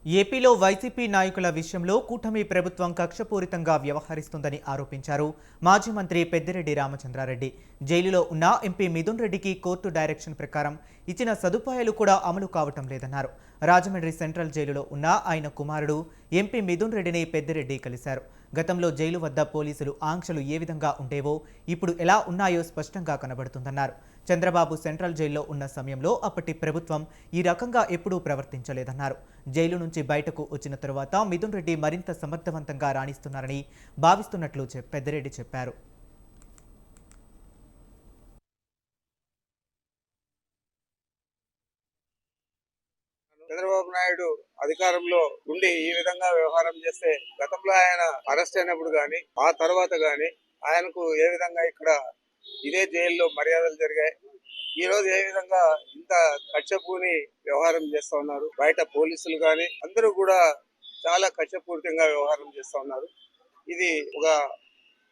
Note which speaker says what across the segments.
Speaker 1: ఏపీలో వైసీపీ నాయకుల విషయంలో కూటమి ప్రభుత్వం కక్షపూరితంగా వ్యవహరిస్తుందని ఆరోపించారు మాజీ మంత్రి పెద్దిరెడ్డి రామచంద్రారెడ్డి. జైలులో ఉన్న ఎంపీ మిథున్ రెడ్డికి కోర్టు డైరెక్షన్ ప్రకారం ఇచ్చిన సదుపాయాలు కూడా అమలు కావటం లేదన్నారు. రాజమండ్రి సెంట్రల్ జైలులో ఉన్న ఆయన కుమారుడు ఎంపీ మిథున్ రెడ్డిని పెద్దిరెడ్డి కలిశారు. గతంలో జైలు వద్ద పోలీసులు ఆంక్షలు ఏ విధంగా ఉండేవో ఇప్పుడు ఎలా ఉన్నాయో స్పష్టంగా కనబడుతుందన్నారు. చంద్రబాబు సెంట్రల్ జైల్లో ఉన్న సమయంలో అప్పటి ప్రభుత్వం ఈ రకంగా ఎప్పుడూ ప్రవర్తించలేదన్నారు. జైలు నుంచి బయటకు వచ్చిన తరువాత మిథున్ రెడ్డి మరింత సమర్థవంతంగా రాణిస్తున్నారని భావిస్తున్నట్లు పెద్దిరెడ్డి చెప్పారు.
Speaker 2: చంద్రబాబు నాయుడు అధికారంలో ఉండి ఈ విధంగా వ్యవహారం చేస్తే గతంలో ఆయన అరెస్ట్ అయినప్పుడు గాని ఆ తర్వాత గాని ఆయనకు ఏ విధంగా ఇక్కడ ఇదే జైల్లో మర్యాదలు జరిగాయి, ఈ రోజు ఏ విధంగా ఇంత కక్షపూని వ్యవహారం చేస్తా ఉన్నారు. బయట పోలీసులు గాని అందరూ కూడా చాలా కక్షపూరితంగా వ్యవహారం చేస్తా ఉన్నారు. ఇది ఒక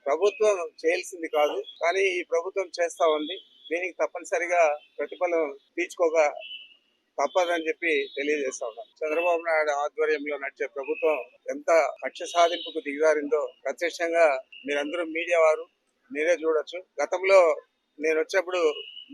Speaker 2: ప్రభుత్వం చేయాల్సింది కాదు, కానీ ఈ ప్రభుత్వం చేస్తా ఉంది. దీనికి తప్పనిసరిగా ప్రతిఫలం తీర్చుకోక తప్పదని చెప్పి తెలియజేస్తా ఉన్నాను. చంద్రబాబు నాయుడు ఆధ్వర్యంలో నడిచే ప్రభుత్వం ఎంత కక్ష సాధింపుకు దిగజారిందో ప్రత్యక్షంగా మీరందరూ మీడియా వారు మీరే చూడొచ్చు. గతంలో నేను వచ్చినప్పుడు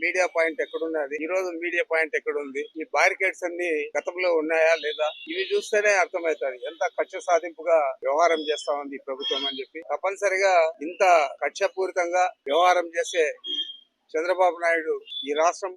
Speaker 2: మీడియా పాయింట్ ఎక్కడున్నది, ఈ రోజు మీడియా పాయింట్ ఎక్కడుంది, ఈ బారికేడ్స్ అన్ని గతంలో ఉన్నాయా లేదా, ఇవి చూస్తేనే అర్థమవుతుంది ఎంత కక్ష సాధింపుగా వ్యవహారం చేస్తా ఉంది ఈ ప్రభుత్వం అని చెప్పి. తప్పనిసరిగా ఇంత కక్షపూరితంగా వ్యవహారం చేసే చంద్రబాబు నాయుడు ఈ రాష్ట్రం